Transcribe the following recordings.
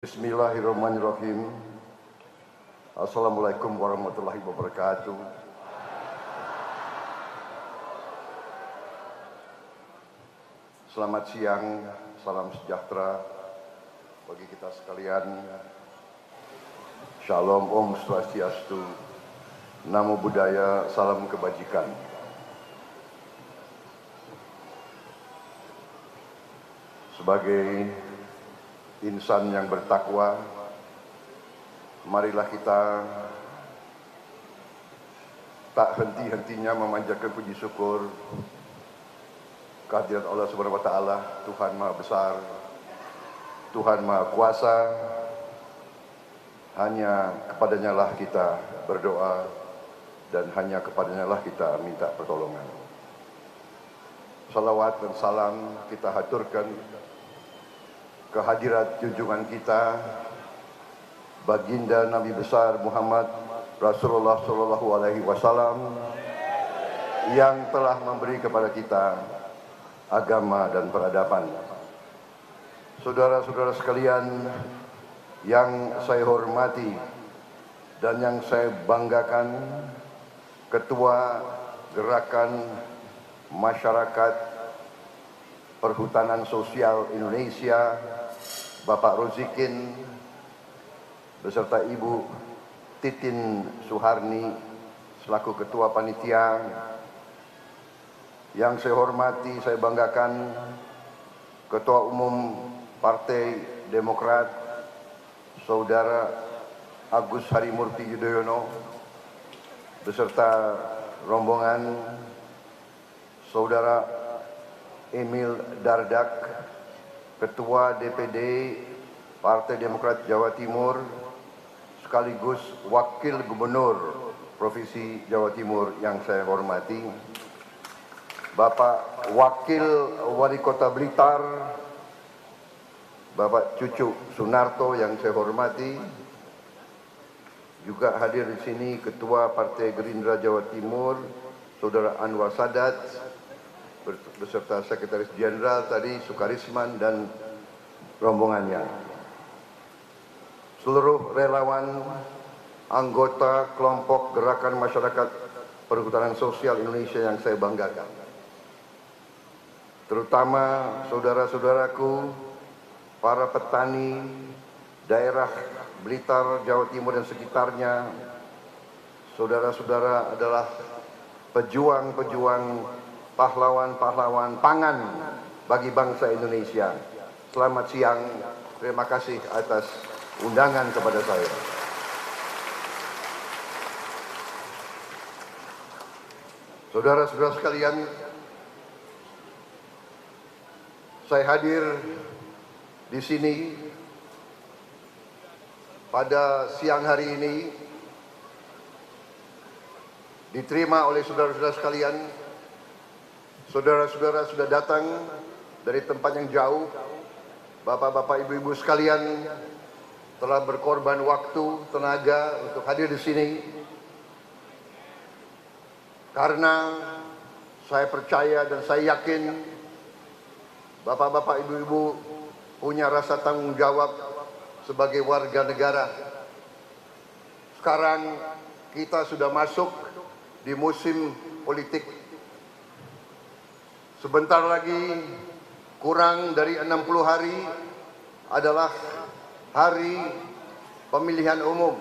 Bismillahirrahmanirrahim. Assalamualaikum warahmatullahi wabarakatuh. Selamat siang, salam sejahtera bagi kita sekalian. Shalom, Om Swastiastu, Namo Buddhaya, salam kebajikan. Sebagai insan yang bertakwa, marilah kita tak henti-hentinya memanjatkan puji syukur kehadirat Allah Subhanahu wa taala, Tuhan Maha Besar, Tuhan Maha Kuasa. Hanya kepadanya lah kita berdoa dan hanya kepadanya lah kita minta pertolongan. Salawat dan salam kita haturkan kehadirat junjungan kita Baginda Nabi besar Muhammad Rasulullah Shallallahu Alaihi Wasallam yang telah memberi kepada kita agama dan peradaban. Saudara-saudara sekalian yang saya hormati dan yang saya banggakan, Ketua Gerakan Masyarakat Perhutanan Sosial Indonesia, Bapak Rozikin, beserta Ibu Titin Suharni selaku Ketua Panitia. Yang saya hormati, saya banggakan Ketua Umum Partai Demokrat, Saudara Agus Harimurti Yudhoyono, beserta rombongan Saudara Emil Dardak, Ketua DPD Partai Demokrat Jawa Timur, sekaligus Wakil Gubernur Provinsi Jawa Timur yang saya hormati, Bapak Wakil Wali Kota Blitar, Bapak Cucu Sunarto yang saya hormati, juga hadir di sini Ketua Partai Gerindra Jawa Timur, Saudara Anwar Sadat, beserta Sekretaris Jenderal tadi Sukarisman dan rombongannya. Seluruh relawan anggota kelompok Gerakan Masyarakat Perhutanan Sosial Indonesia yang saya banggakan. Terutama saudara-saudaraku, para petani daerah Blitar, Jawa Timur dan sekitarnya. Saudara-saudara adalah pejuang-pejuang, pahlawan-pahlawan pangan bagi bangsa Indonesia. Selamat siang, terima kasih atas undangan kepada saya. Saudara-saudara sekalian, saya hadir di sini pada siang hari ini diterima oleh saudara-saudara sekalian. Saudara-saudara sudah datang dari tempat yang jauh. Bapak-bapak, ibu-ibu sekalian telah berkorban waktu, tenaga untuk hadir di sini. Karena saya percaya dan saya yakin bapak-bapak, ibu-ibu punya rasa tanggung jawab sebagai warga negara. Sekarang kita sudah masuk di musim politik. Sebentar lagi, kurang dari 60 hari adalah hari pemilihan umum.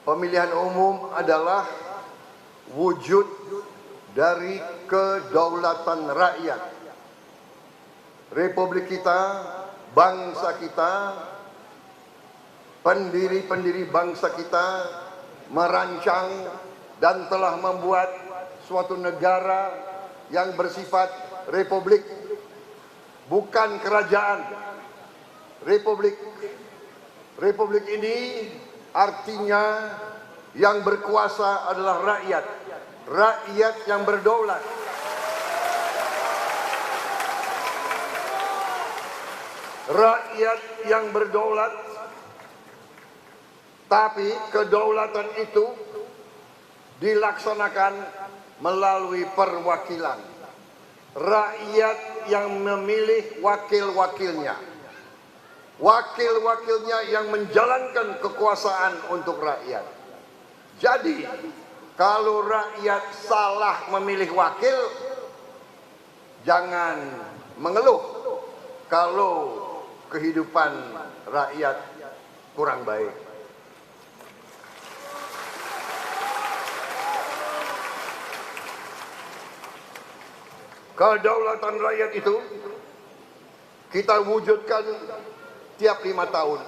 Pemilihan umum adalah wujud dari kedaulatan rakyat. Republik kita, bangsa kita, pendiri-pendiri bangsa kita merancang dan telah membuat suatu negara yang bersifat republik, bukan kerajaan. Republik. Republik ini artinya yang berkuasa adalah rakyat. Rakyat yang berdaulat. Rakyat yang berdaulat, tapi kedaulatan itu dilaksanakan melalui perwakilan. Rakyat yang memilih wakil-wakilnya. wakil-wakilnya yang menjalankan kekuasaan untuk rakyat. Jadi, kalau rakyat salah memilih wakil, jangan mengeluh kalau kehidupan rakyat kurang baik. Kedaulatan rakyat itu kita wujudkan tiap 5 tahun,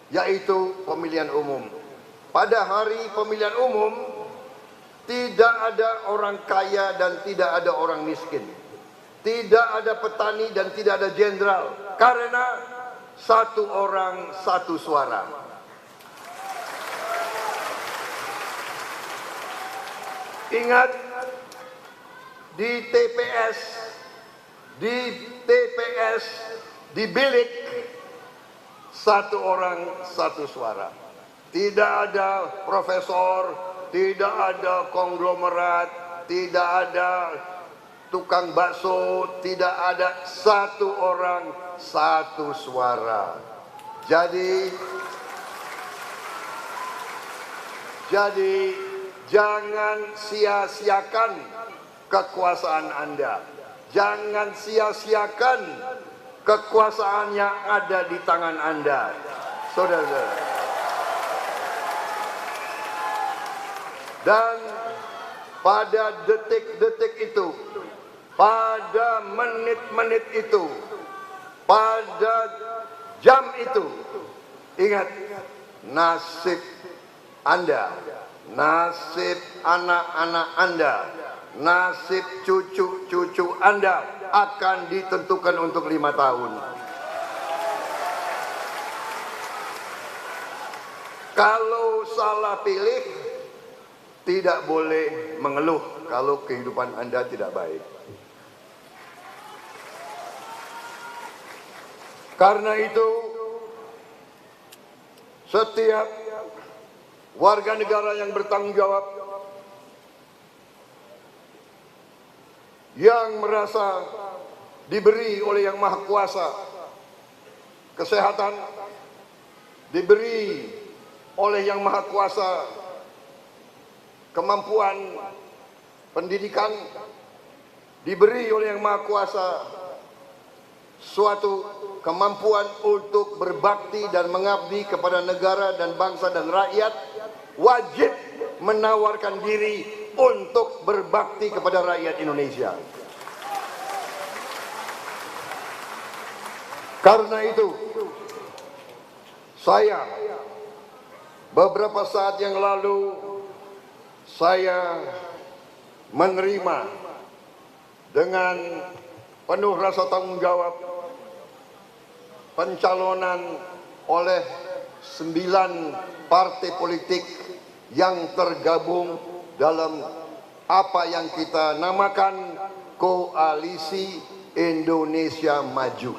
yaitu pemilihan umum. Pada hari pemilihan umum, tidak ada orang kaya dan tidak ada orang miskin. Tidak ada petani dan tidak ada jenderal. Karena satu orang, satu suara. Ingat, di TPS, di bilik, satu orang, satu suara. Tidak ada profesor, tidak ada konglomerat, tidak ada tukang bakso, tidak ada, satu orang, satu suara. Jadi jangan sia-siakan kekuasaan Anda. Jangan sia-siakan kekuasaan yang ada di tangan Anda. Saudara-saudara. Dan pada detik-detik itu, pada menit-menit itu, pada jam itu, ingat, nasib Anda, nasib anak-anak Anda, nasib cucu-cucu Anda akan ditentukan untuk 5 tahun. Kalau salah pilih, tidak boleh mengeluh kalau kehidupan Anda tidak baik. Karena itu, setiap warga negara yang bertanggung jawab, yang merasa diberi oleh Yang Maha Kuasa kesehatan, diberi oleh Yang Maha Kuasa kemampuan pendidikan, diberi oleh Yang Maha Kuasa suatu kemampuan untuk berbakti dan mengabdi kepada negara dan bangsa dan rakyat, wajib menawarkan diri untuk berbakti kepada rakyat Indonesia. Karena itu, saya beberapa saat yang lalu saya menerima dengan penuh rasa tanggung jawab pencalonan oleh 9 partai politik yang tergabung dalam apa yang kita namakan Koalisi Indonesia Maju.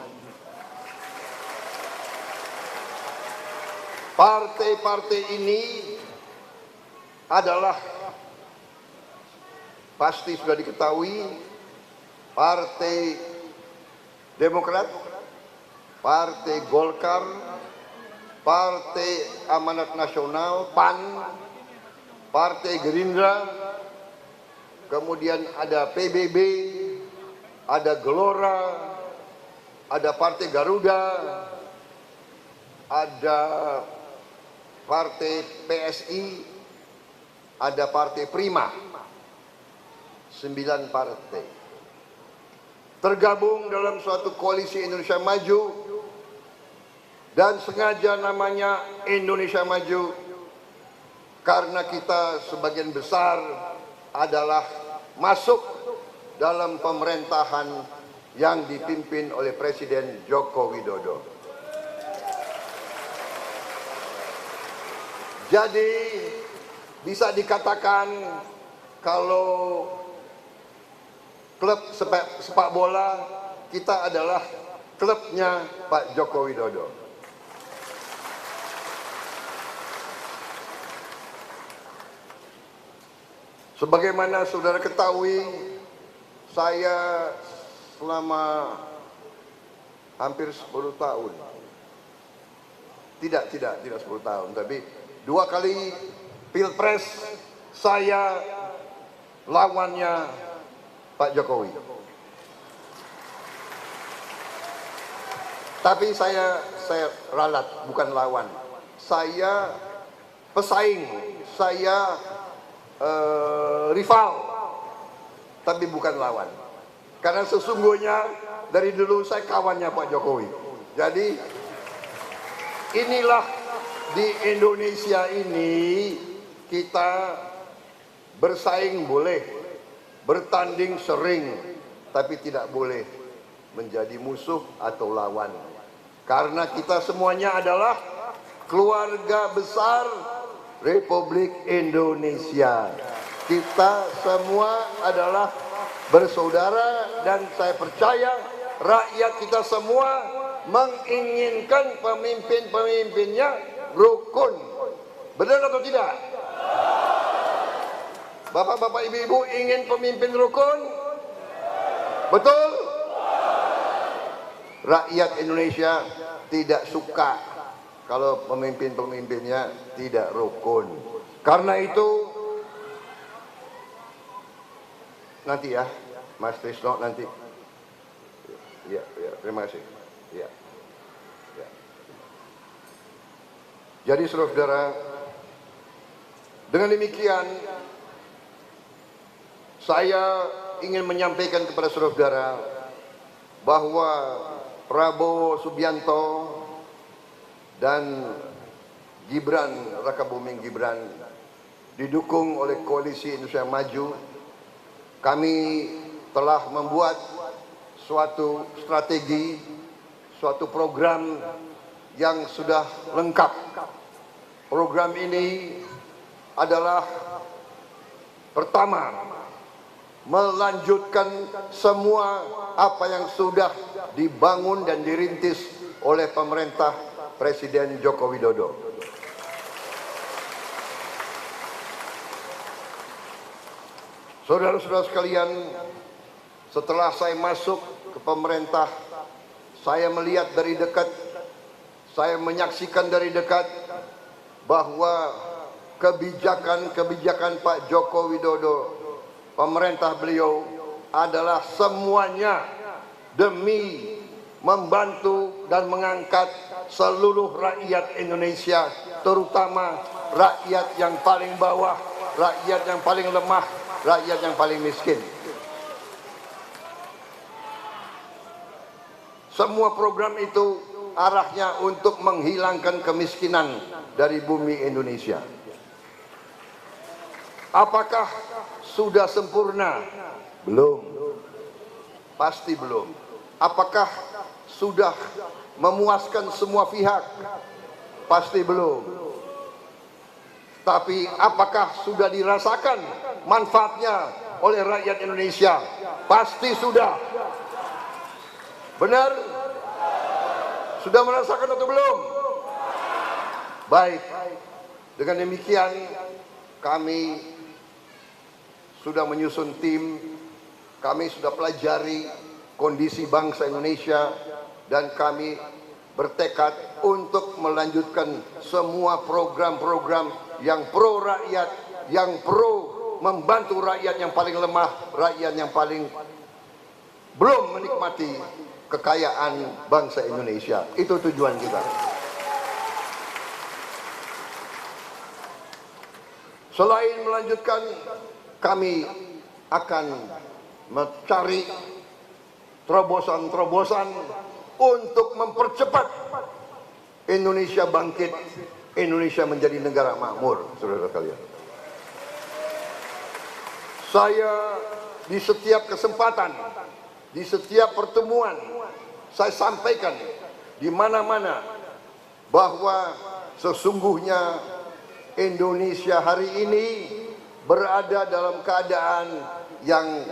Partai-partai ini adalah, pasti sudah diketahui, Partai Demokrat, Partai Golkar, Partai Amanat Nasional, PAN, Partai Gerindra, kemudian ada PBB, ada Gelora, ada Partai Garuda, ada Partai PSI, ada Partai Prima. 9 partai tergabung dalam suatu koalisi Indonesia Maju, dan sengaja namanya Indonesia Maju karena kita sebagian besar adalah masuk dalam pemerintahan yang dipimpin oleh Presiden Joko Widodo. Jadi bisa dikatakan kalau klub sepak bola kita adalah klubnya Pak Joko Widodo. Sebagaimana saudara ketahui, saya selama hampir 10 tahun Tidak 10 tahun, tapi 2 kali Pilpres saya lawannya Pak Jokowi. Tapi saya ralat, bukan lawan. Saya pesaing, saya rival, tapi bukan lawan. Karena sesungguhnya dari dulu saya kawannya Pak Jokowi. Jadi inilah di Indonesia ini kita bersaing boleh, bertanding sering, tapi tidak boleh menjadi musuh atau lawan. Karena kita semuanya adalah keluarga besar Republik Indonesia. Kita semua adalah bersaudara dan saya percaya rakyat kita semua menginginkan pemimpin-pemimpinnya rukun. Benar atau tidak? Bapak-bapak, ibu-ibu ingin pemimpin rukun? Betul? Rakyat Indonesia tidak suka kalau pemimpin-pemimpinnya tidak rukun. Karena itu nanti ya, Mas Trisno nanti. Ya, terima kasih. Ya. Jadi saudara-saudara, dengan demikian saya ingin menyampaikan kepada saudara-saudara bahwa Prabowo Subianto dan Gibran Rakabuming Gibran didukung oleh Koalisi Indonesia Maju. Kami telah membuat suatu strategi, suatu program yang sudah lengkap. Program ini adalah pertama, melanjutkan semua apa yang sudah dibangun dan dirintis oleh pemerintah Presiden Joko Widodo. Saudara-saudara sekalian, setelah saya masuk ke pemerintah, saya melihat dari dekat, saya menyaksikan dari dekat bahwa kebijakan-kebijakan Pak Joko Widodo, pemerintah beliau adalah semuanya demi membantu dan mengangkat seluruh rakyat Indonesia, terutama rakyat yang paling bawah, rakyat yang paling lemah, rakyat yang paling miskin. Semua program itu arahnya untuk menghilangkan kemiskinan dari bumi Indonesia. Apakah sudah sempurna? Belum. Pasti belum. Apakah sudah memuaskan semua pihak? Pasti belum. Tapi apakah sudah dirasakan manfaatnya oleh rakyat Indonesia? Pasti sudah. Benar? Sudah merasakan atau belum? Baik. Dengan demikian kami sudah menyusun tim, kami sudah pelajari kondisi bangsa Indonesia, dan kami bertekad untuk melanjutkan semua program-program yang pro rakyat, yang pro membantu rakyat yang paling lemah, rakyat yang paling belum menikmati kekayaan bangsa Indonesia. Itu tujuan kita. Selain melanjutkan, kami akan mencari terobosan-terobosan untuk mempercepat Indonesia bangkit, Indonesia menjadi negara makmur, saudara sekalian. Saya di setiap kesempatan, di setiap pertemuan, saya sampaikan di mana-mana bahwa sesungguhnya Indonesia hari ini berada dalam keadaan yang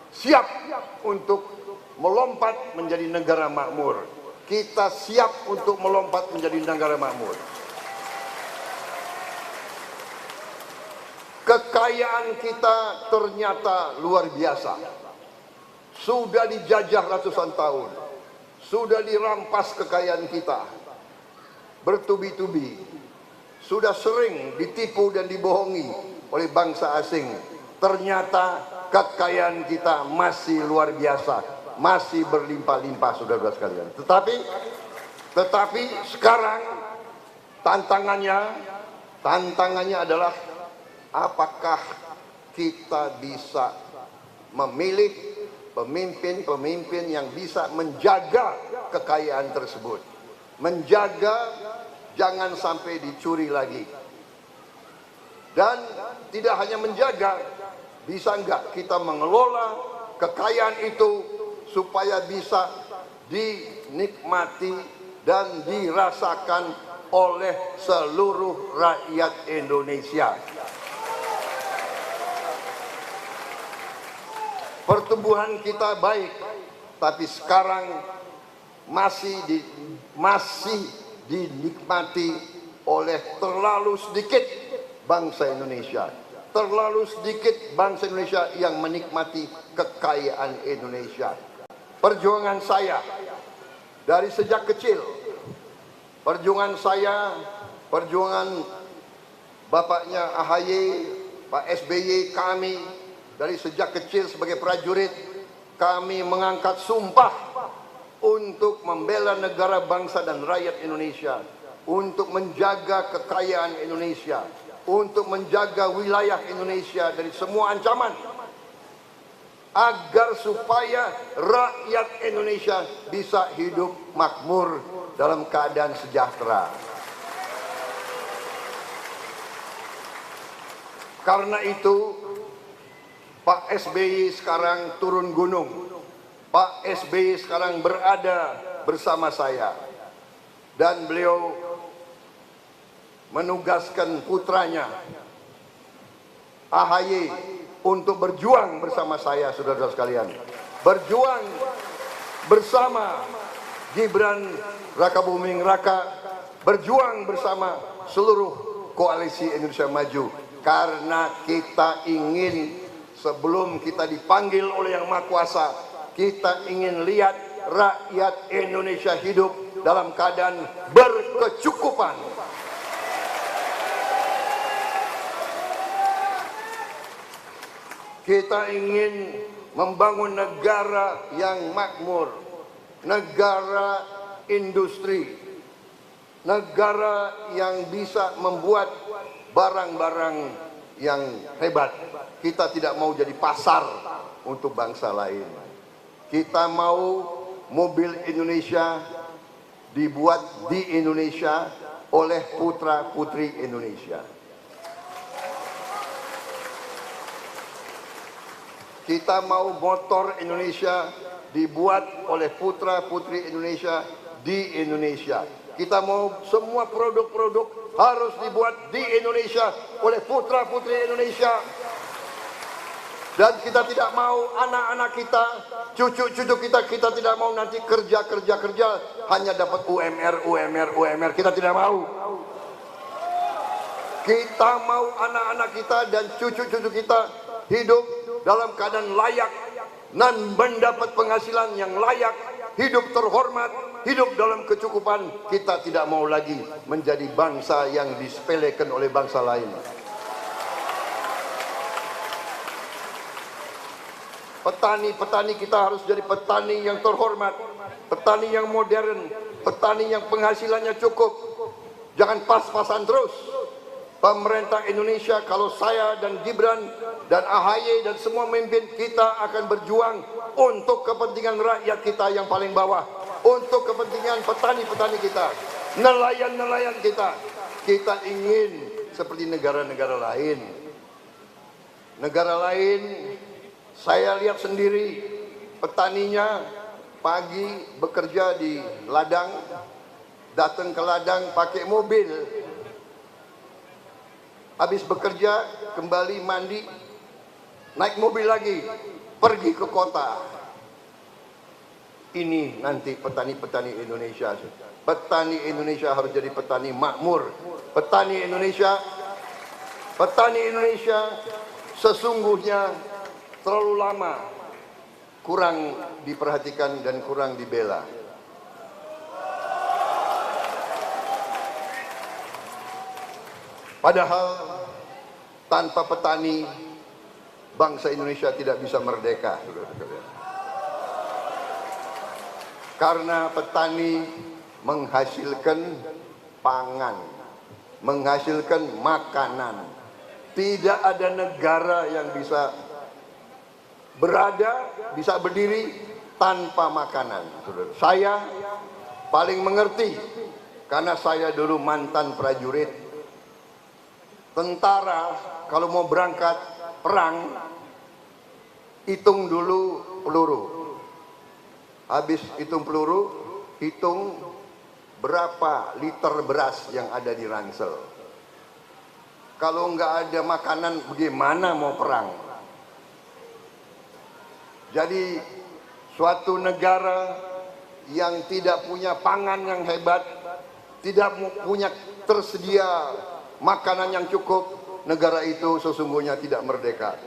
siap untuk melompat menjadi negara makmur. Kita siap untuk melompat menjadi negara makmur. Kekayaan kita ternyata luar biasa. Sudah dijajah ratusan tahun. Sudah dirampas kekayaan kita. bertubi-tubi sudah sering ditipu dan dibohongi oleh bangsa asing. Ternyata kekayaan kita masih luar biasa, masih berlimpah-limpah, saudara-saudara sekalian. Tetapi sekarang tantangannya adalah apakah kita bisa memilih pemimpin-pemimpin yang bisa menjaga kekayaan tersebut, menjaga jangan sampai dicuri lagi. Dan tidak hanya menjaga, bisa enggak kita mengelola kekayaan itu supaya bisa dinikmati dan dirasakan oleh seluruh rakyat Indonesia. Pertumbuhan kita baik, tapi sekarang masih dinikmati oleh terlalu sedikit bangsa Indonesia. Terlalu sedikit bangsa Indonesia yang menikmati kekayaan Indonesia. Perjuangan saya dari sejak kecil, perjuangan bapaknya AHY, Pak SBY, kami dari sejak kecil sebagai prajurit, kami mengangkat sumpah untuk membela negara, bangsa dan rakyat Indonesia, untuk menjaga kekayaan Indonesia, untuk menjaga wilayah Indonesia dari semua ancaman, agar supaya rakyat Indonesia bisa hidup makmur dalam keadaan sejahtera. Karena itu Pak SBY sekarang turun gunung. Pak SBY sekarang berada bersama saya. Dan beliau menugaskan putranya AHY untuk berjuang bersama saya, saudara-saudara sekalian. Berjuang bersama Gibran Rakabuming Raka, berjuang bersama seluruh koalisi Indonesia Maju. Karena kita ingin, sebelum kita dipanggil oleh Yang Maha Kuasa, kita ingin lihat rakyat Indonesia hidup dalam keadaan berkecukupan. Kita ingin membangun negara yang makmur, negara industri, negara yang bisa membuat barang-barang yang hebat. Kita tidak mau jadi pasar untuk bangsa lain. Kita mau mobil Indonesia dibuat di Indonesia oleh putra-putri Indonesia. Kita mau motor Indonesia dibuat oleh putra-putri Indonesia di Indonesia. Kita mau semua produk-produk harus dibuat di Indonesia oleh putra-putri Indonesia. Dan kita tidak mau anak-anak kita, cucu-cucu kita tidak mau nanti kerja hanya dapat UMR. Kita tidak mau. Kita mau anak-anak kita dan cucu-cucu kita hidup dalam keadaan layak dan mendapat penghasilan yang layak, hidup terhormat, hidup dalam kecukupan. Kita tidak mau lagi menjadi bangsa yang disepelekan oleh bangsa lain. Petani-petani kita harus jadi petani yang terhormat, petani yang modern, petani yang penghasilannya cukup. Jangan pas-pasan terus. Pemerintah Indonesia, kalau saya dan Gibran dan AHY dan semua pemimpin kita akan berjuang untuk kepentingan rakyat kita yang paling bawah, untuk kepentingan petani-petani kita, nelayan-nelayan kita. Kita ingin seperti negara-negara lain. Negara lain, saya lihat sendiri petaninya pagi bekerja di ladang, datang ke ladang pakai mobil. Habis bekerja, kembali mandi, naik mobil lagi, pergi ke kota. Ini nanti petani-petani Indonesia. Petani Indonesia harus jadi petani makmur. Petani Indonesia sesungguhnya terlalu lama kurang diperhatikan dan kurang dibela. Padahal tanpa petani bangsa Indonesia tidak bisa merdeka. Karena petani menghasilkan pangan, menghasilkan makanan. Tidak ada negara yang bisa berada, bisa berdiri tanpa makanan. Saya paling mengerti karena saya dulu mantan prajurit. Tentara kalau mau berangkat perang, hitung dulu peluru. Habis hitung peluru, hitung berapa liter beras yang ada di ransel. Kalau nggak ada makanan, bagaimana mau perang? Jadi suatu negara yang tidak punya pangan yang hebat, tidak punya tersedia makanan yang cukup, negara itu sesungguhnya tidak merdeka.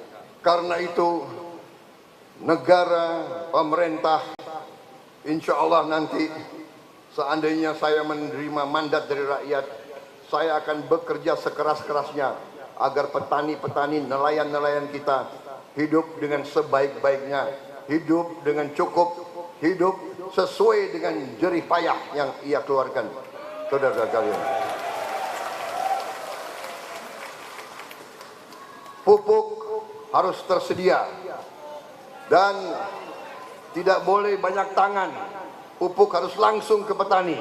Karena itu negara, pemerintah, insya Allah nanti seandainya saya menerima mandat dari rakyat, saya akan bekerja sekeras-kerasnya agar petani-petani, nelayan-nelayan kita hidup dengan sebaik-baiknya, hidup dengan cukup, hidup sesuai dengan jerih payah yang ia keluarkan. Saudara kalian, pupuk harus tersedia dan tidak boleh banyak tangan. Pupuk harus langsung ke petani.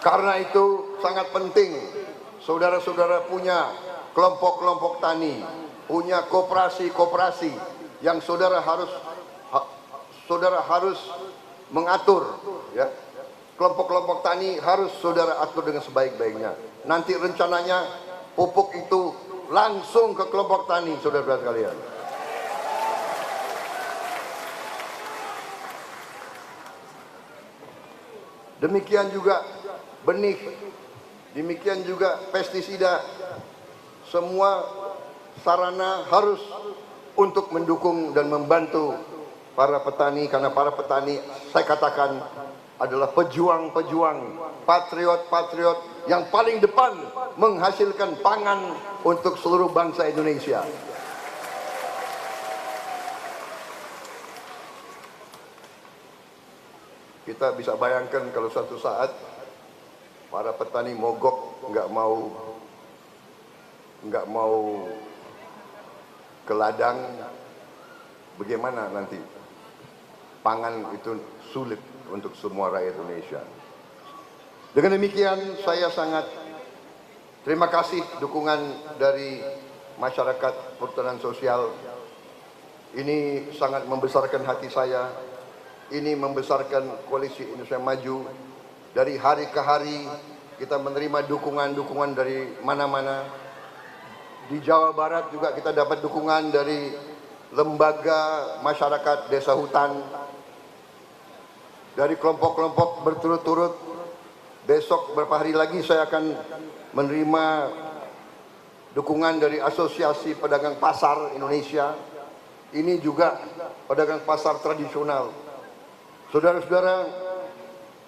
Karena itu sangat penting saudara-saudara punya kelompok-kelompok tani, punya koperasi-koperasi yang saudara harus mengatur, ya. Kelompok-kelompok tani harus saudara atur dengan sebaik-baiknya. Nanti rencananya pupuk itu langsung ke kelompok tani, saudara-saudara sekalian. Demikian juga benih, demikian juga pestisida, semua sarana harus untuk mendukung dan membantu para petani, karena para petani saya katakan adalah pejuang-pejuang, patriot-patriot yang paling depan menghasilkan pangan untuk seluruh bangsa Indonesia. Kita bisa bayangkan kalau suatu saat para petani mogok, nggak mau ke ladang, bagaimana nanti pangan itu sulit untuk semua rakyat Indonesia. Dengan demikian saya sangat terima kasih dukungan dari masyarakat perhutanan sosial. Ini sangat membesarkan hati saya. Ini membesarkan Koalisi Indonesia Maju. Dari hari ke hari kita menerima dukungan-dukungan dari mana-mana. Di Jawa Barat juga kita dapat dukungan dari lembaga masyarakat desa hutan, dari kelompok-kelompok berturut-turut. Besok beberapa hari lagi saya akan menerima dukungan dari Asosiasi Pedagang Pasar Indonesia. Ini juga pedagang pasar tradisional. Saudara-saudara,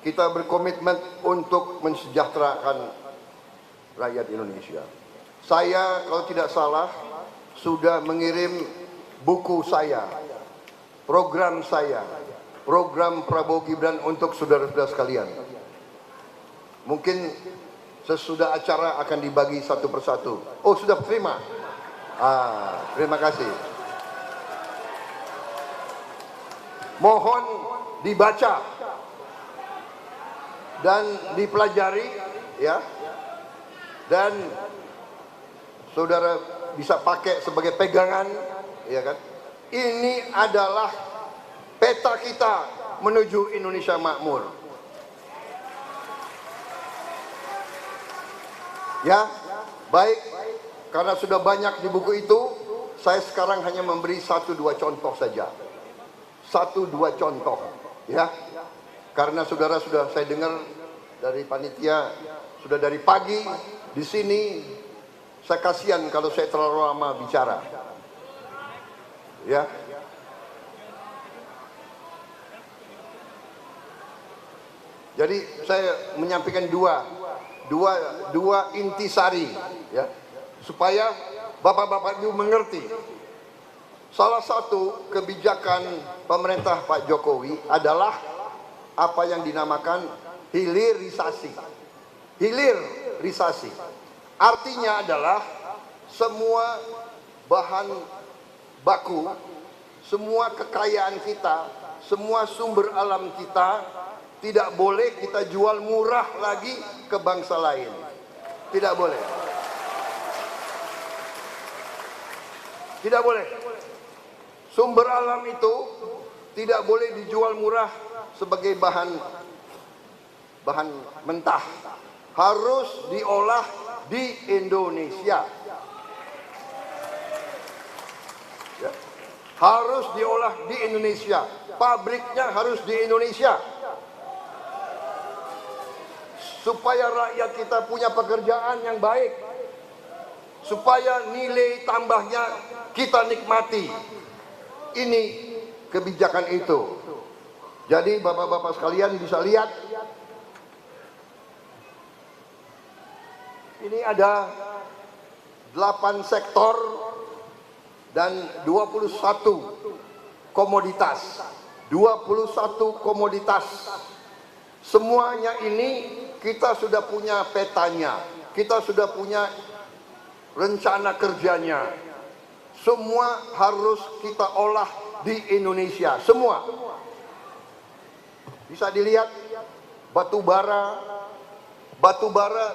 kita berkomitmen untuk mensejahterakan rakyat Indonesia. Saya kalau tidak salah sudah mengirim buku saya, program saya, program Prabowo Gibran untuk saudara-saudara sekalian. Mungkin sesudah acara akan dibagi satu persatu. Oh, sudah terima? Terima kasih. Mohon dibaca dan dipelajari, ya, dan saudara bisa pakai sebagai pegangan, ya kan? Ini adalah peta kita menuju Indonesia makmur. Ya, baik, karena sudah banyak di buku itu, saya sekarang hanya memberi 1-2 contoh saja. 1-2 contoh, ya. Karena saudara sudah saya dengar dari panitia sudah dari pagi di sini, saya kasihan kalau saya terlalu lama bicara. Ya. Jadi saya menyampaikan dua intisari, ya, supaya bapak-bapak itu mengerti. Salah satu kebijakan pemerintah Pak Jokowi adalah apa yang dinamakan hilirisasi. Hilirisasi artinya adalah semua bahan baku, semua kekayaan kita, semua sumber alam kita tidak boleh kita jual murah lagi ke bangsa lain. Tidak boleh. Tidak boleh. Sumber alam itu tidak boleh dijual murah sebagai bahan mentah. Harus diolah di Indonesia. Ya. Harus diolah di Indonesia. Pabriknya harus di Indonesia. Supaya rakyat kita punya pekerjaan yang baik. Supaya nilai tambahnya kita nikmati. Ini kebijakan itu. Jadi bapak-bapak sekalian bisa lihat, ini ada 8 sektor dan 21 komoditas. 21 komoditas. Semuanya ini kita sudah punya petanya. Kita sudah punya rencana kerjanya. Semua harus kita olah di Indonesia. Semua. Bisa dilihat batu bara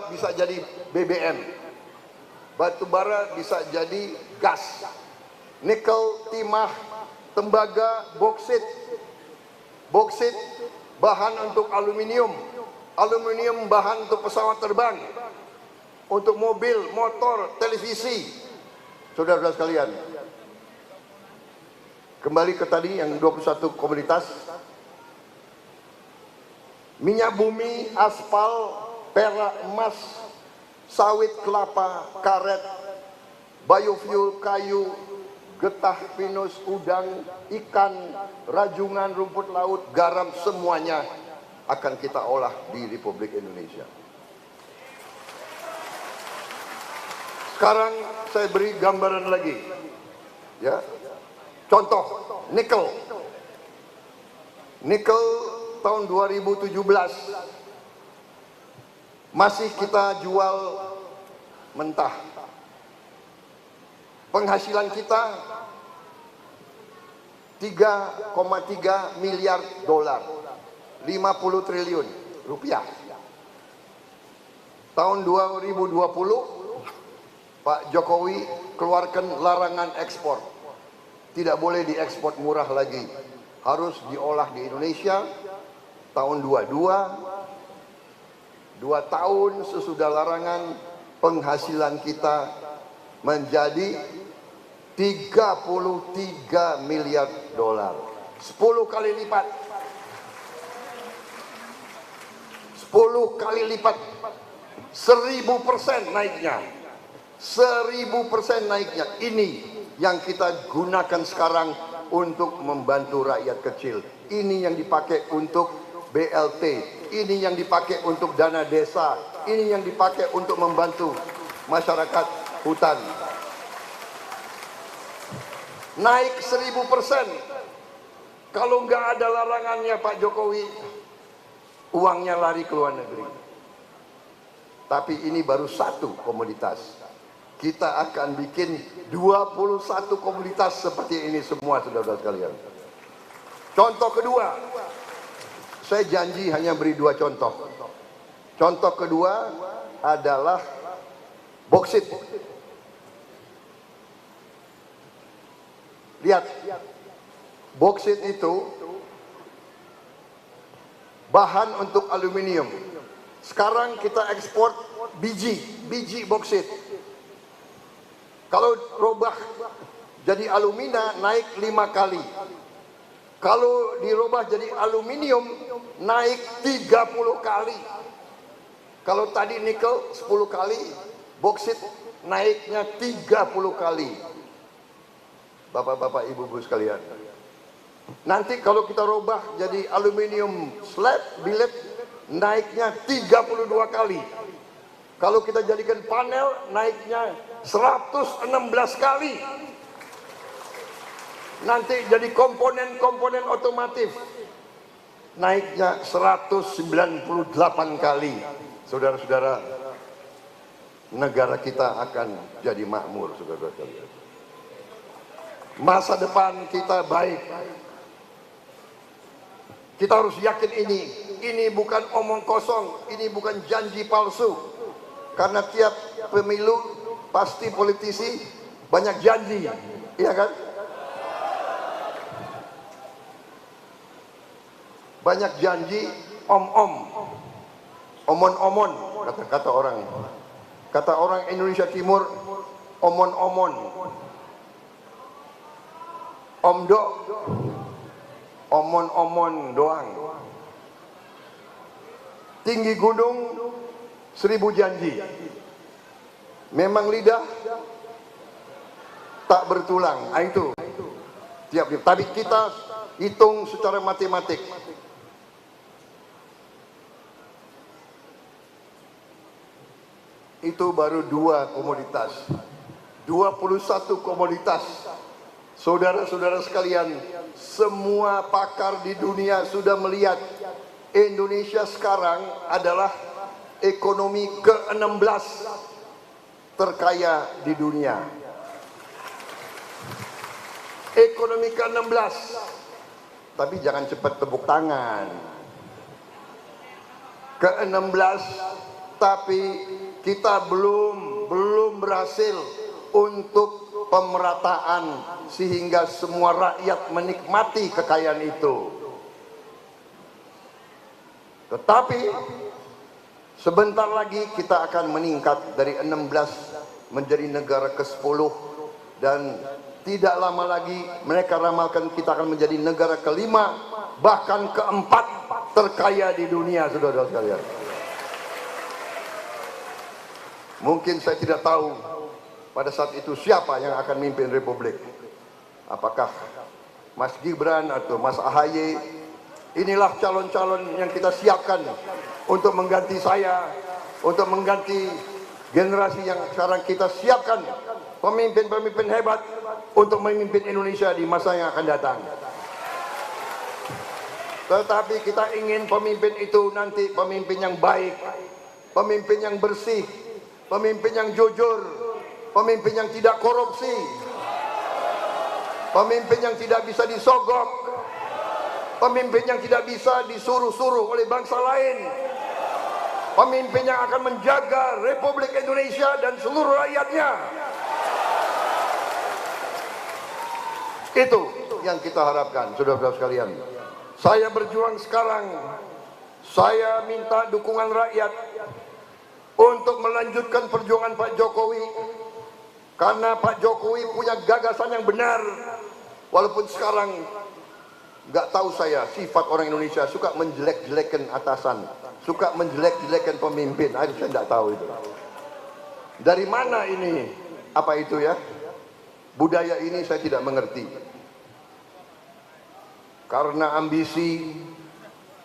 bisa jadi BBM. Batu bara bisa jadi gas. Nikel, timah, tembaga, boksit. Boksit bahan untuk aluminium. Aluminium bahan untuk pesawat terbang. Untuk mobil, motor, televisi. Saudara-saudara sekalian, kembali ke tadi yang 21 komoditas. Minyak bumi, aspal, perak, emas, sawit kelapa, karet, biofuel, kayu, getah, pinus, udang, ikan, rajungan, rumput laut, garam, semuanya akan kita olah di Republik Indonesia. Sekarang saya beri gambaran lagi, ya. Contoh, nikel. Nikel tahun 2017 masih kita jual mentah. Penghasilan kita 3,3 miliar dolar, 50 triliun rupiah. Tahun 2020 Pak Jokowi keluarkan larangan ekspor. Tidak boleh diekspor murah lagi. Harus diolah di Indonesia. Tahun 22, 2 tahun sesudah larangan, penghasilan kita menjadi 33 miliar dolar. 10 kali lipat. 10 kali lipat. 1000% naiknya. 1000% naiknya. Ini yang kita gunakan sekarang untuk membantu rakyat kecil. Ini yang dipakai untuk BLT. Ini yang dipakai untuk dana desa. Ini yang dipakai untuk membantu masyarakat hutan. Naik 1000%. Kalau nggak ada larangannya Pak Jokowi, uangnya lari ke luar negeri. Tapi ini baru satu komoditas. Kita akan bikin 21 komoditas seperti ini semua, saudara-saudara sekalian. Contoh kedua, saya janji hanya beri 2 contoh. Contoh kedua adalah boksit. Lihat, boksit itu bahan untuk aluminium. Sekarang kita ekspor biji boksit. Kalau robah jadi alumina naik 5 kali. Kalau dirubah jadi aluminium naik 30 kali. Kalau tadi nikel 10 kali, boksit naiknya 30 kali. Bapak-bapak, ibu-ibu sekalian. Nanti kalau kita robah jadi aluminium slab, billet, naiknya 32 kali. Kalau kita jadikan panel, naiknya 116 kali. Nanti jadi komponen-komponen otomotif, naiknya 198 kali. Saudara-saudara, negara kita akan jadi makmur, saudara-saudara. Masa depan kita baik. Kita harus yakin ini bukan omong kosong, ini bukan janji palsu. Karena tiap pemilu pasti politisi banyak janji, iya kan? Banyak janji, omon-omon, kata orang. Kata orang Indonesia Timur, omon-omon. Omdo, omon-omon doang. Tinggi gunung, 1000 janji. Memang lidah tak bertulang. Itu tiap. Tapi kita hitung secara matematik. Itu baru 2 komoditas. 21 komoditas. Saudara-saudara sekalian, semua pakar di dunia sudah melihat Indonesia sekarang adalah ekonomi ke-16 terkaya di dunia. Ekonomi ke-16. Tapi jangan cepat tepuk tangan. Ke-16, tapi kita belum berhasil untuk pemerataan sehingga semua rakyat menikmati kekayaan itu. Tetapi sebentar lagi kita akan meningkat dari 16 menjadi negara ke-10, dan tidak lama lagi mereka ramalkan kita akan menjadi negara ke-5 bahkan ke-4 terkaya di dunia, saudara-saudara sekalian. Mungkin saya tidak tahu pada saat itu siapa yang akan memimpin Republik. Apakah Mas Gibran atau Mas AHY? Inilah calon-calon yang kita siapkan untuk mengganti saya, untuk mengganti generasi yang sekarang kita siapkan. Pemimpin-pemimpin hebat untuk memimpin Indonesia di masa yang akan datang. Tetapi kita ingin pemimpin itu nanti pemimpin yang baik, pemimpin yang bersih, pemimpin yang jujur, pemimpin yang tidak korupsi, pemimpin yang tidak bisa disogok, pemimpin yang tidak bisa disuruh-suruh oleh bangsa lain, pemimpin yang akan menjaga Republik Indonesia dan seluruh rakyatnya. Itu yang kita harapkan, saudara-saudara sekalian. Saya berjuang sekarang, saya minta dukungan rakyat untuk melanjutkan perjuangan Pak Jokowi, karena Pak Jokowi punya gagasan yang benar. Walaupun sekarang nggak tahu saya, sifat orang Indonesia suka menjelek-jelekan atasan, suka menjelek-jelekan pemimpin. Saya nggak tahu itu dari mana ini, apa itu ya, budaya ini saya tidak mengerti. Karena ambisi,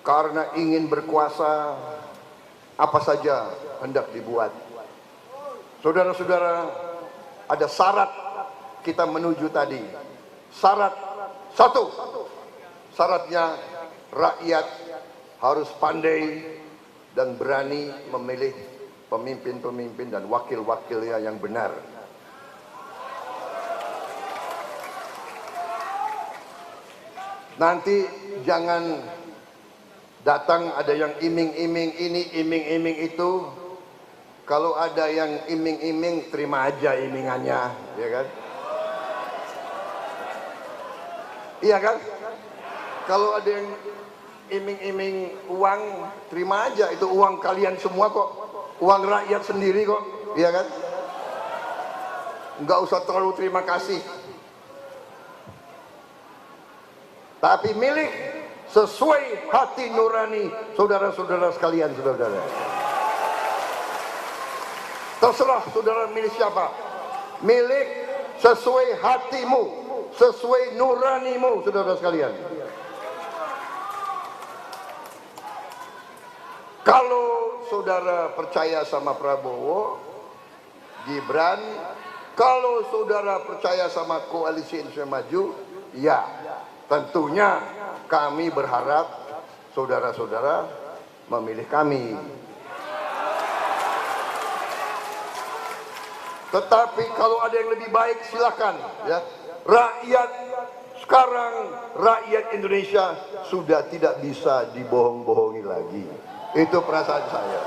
karena ingin berkuasa, apa saja hendak dibuat. Saudara-saudara, ada syarat kita menuju tadi. Syarat satu, syaratnya rakyat harus pandai dan berani memilih pemimpin-pemimpin dan wakil-wakilnya yang benar. Nanti jangan datang ada yang iming-iming ini, iming-iming itu. Kalau ada yang iming-iming, terima aja imingannya, ya kan? Iya kan? Kalau ada yang iming-iming uang, terima aja, itu uang kalian semua kok, uang rakyat sendiri kok, iya kan? Nggak usah terlalu terima kasih. Tapi milik sesuai hati nurani saudara-saudara sekalian, saudara-saudara. Terserah saudara milih siapa. Milik sesuai hatimu, sesuai nuranimu, saudara sekalian. Kalau saudara percaya sama Prabowo, Gibran, kalau saudara percaya sama Koalisi Indonesia Maju, ya tentunya kami berharap saudara-saudara memilih kami. Tetapi kalau ada yang lebih baik silakan ya. Rakyat sekarang, rakyat Indonesia sudah tidak bisa dibohong-bohongi lagi. Itu perasaan saya.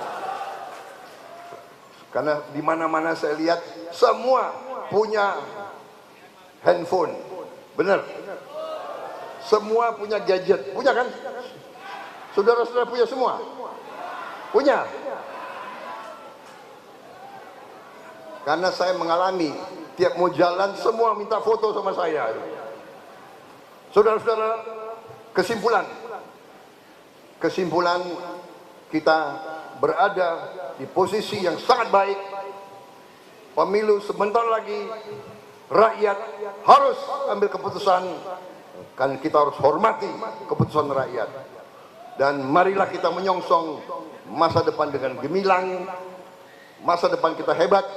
Karena di mana-mana saya lihat semua punya handphone. Benar. Semua punya gadget. Punya kan? Saudara-saudara punya semua? Punya. Karena saya mengalami tiap mau jalan semua minta foto sama saya. Saudara-saudara, kesimpulan kita berada di posisi yang sangat baik. Pemilu sebentar lagi, rakyat harus ambil keputusan, kan kita harus hormati keputusan rakyat. Dan marilah kita menyongsong masa depan dengan gemilang, masa depan kita hebat.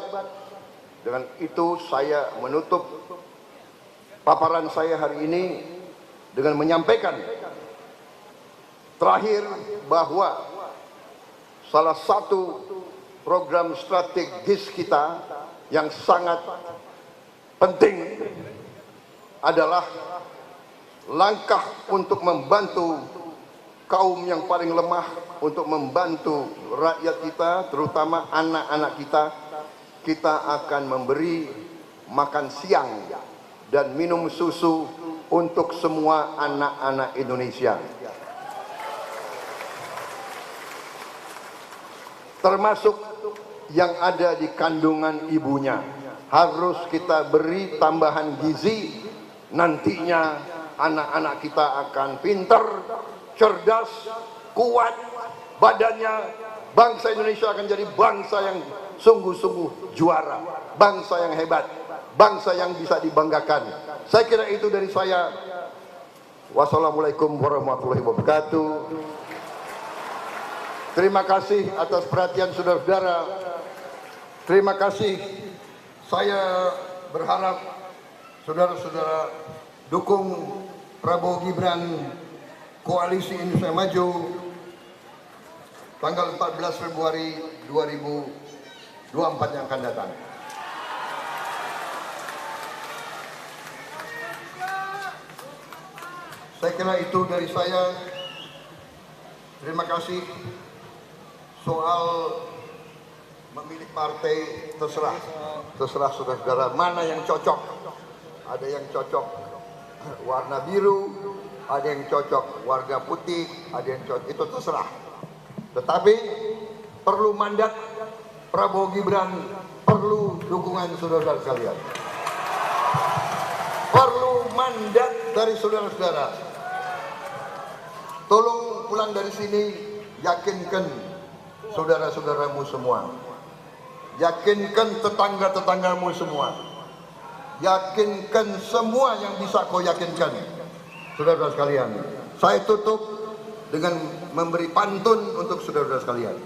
Dengan itu saya menutup paparan saya hari ini dengan menyampaikan terakhir bahwa salah satu program strategis kita yang sangat penting adalah langkah untuk membantu kaum yang paling lemah, untuk membantu rakyat kita, terutama anak-anak kita. Kita akan memberi makan siang dan minum susu untuk semua anak-anak Indonesia. Termasuk yang ada di kandungan ibunya. Harus kita beri tambahan gizi. Nantinya anak-anak kita akan pintar, cerdas, kuat badannya. Bangsa Indonesia akan jadi bangsa yang sungguh-sungguh juara, bangsa yang hebat, bangsa yang bisa dibanggakan. Saya kira itu dari saya. Wassalamualaikum warahmatullahi wabarakatuh. Terima kasih atas perhatian saudara-saudara. Terima kasih. Saya berharap saudara-saudara dukung Prabowo Gibran, Koalisi Indonesia Maju, tanggal 14 Februari 2024 yang akan datang. Saya kira itu dari saya. Terima kasih. Soal memilih partai terserah saudara-saudara mana yang cocok. Ada yang cocok warna biru, ada yang cocok warna putih, ada yang cocok, itu terserah. Tetapi perlu mandat Prabowo Gibran, perlu dukungan saudara-saudara sekalian. Perlu mandat dari saudara-saudara. Tolong pulang dari sini, yakinkan saudara-saudaramu semua. Yakinkan tetangga-tetanggamu semua. Yakinkan semua yang bisa kau yakinkan. Saudara-saudara sekalian, saya tutup dengan memberi pantun untuk saudara-saudara sekalian.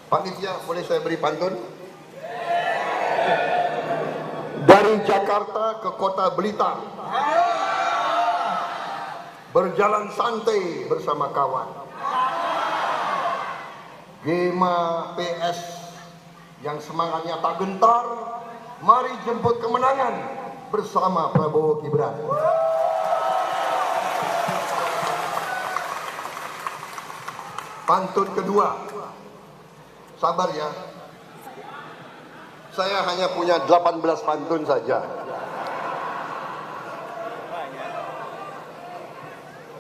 Panitia, boleh saya beri pantun? Dari Jakarta ke kota Blitar, berjalan santai bersama kawan. Gema PS yang semangatnya tak gentar, mari jemput kemenangan bersama Prabowo Gibran. Pantun kedua, sabar ya. Saya hanya punya 18 pantun saja.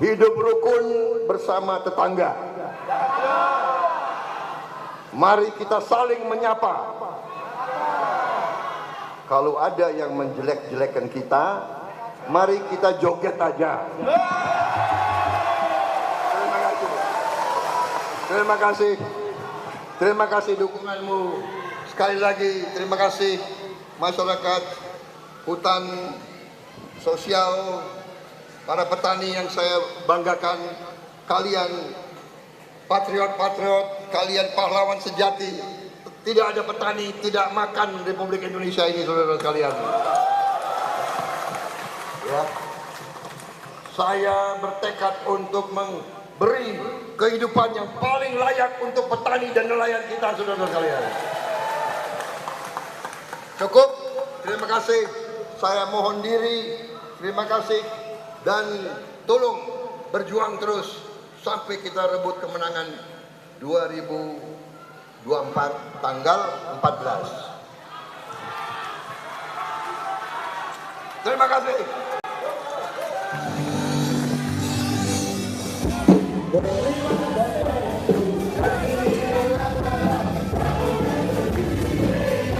Hidup rukun bersama tetangga. Mari kita saling menyapa. Kalau ada yang menjelek-jelekan kita, mari kita joget aja. Terima kasih. Terima kasih dukunganmu. Sekali lagi terima kasih masyarakat hutan sosial, para petani yang saya banggakan. Kalian patriot-patriot, kalian pahlawan sejati. Tidak ada petani tidak makan Republik Indonesia ini, saudara sekalian. Ya. Saya bertekad untuk memberi kehidupan yang paling layak untuk petani dan nelayan kita, saudara sekalian. Cukup, terima kasih. Saya mohon diri, terima kasih. Dan tolong berjuang terus sampai kita rebut kemenangan 2024 tanggal 14. Terima kasih.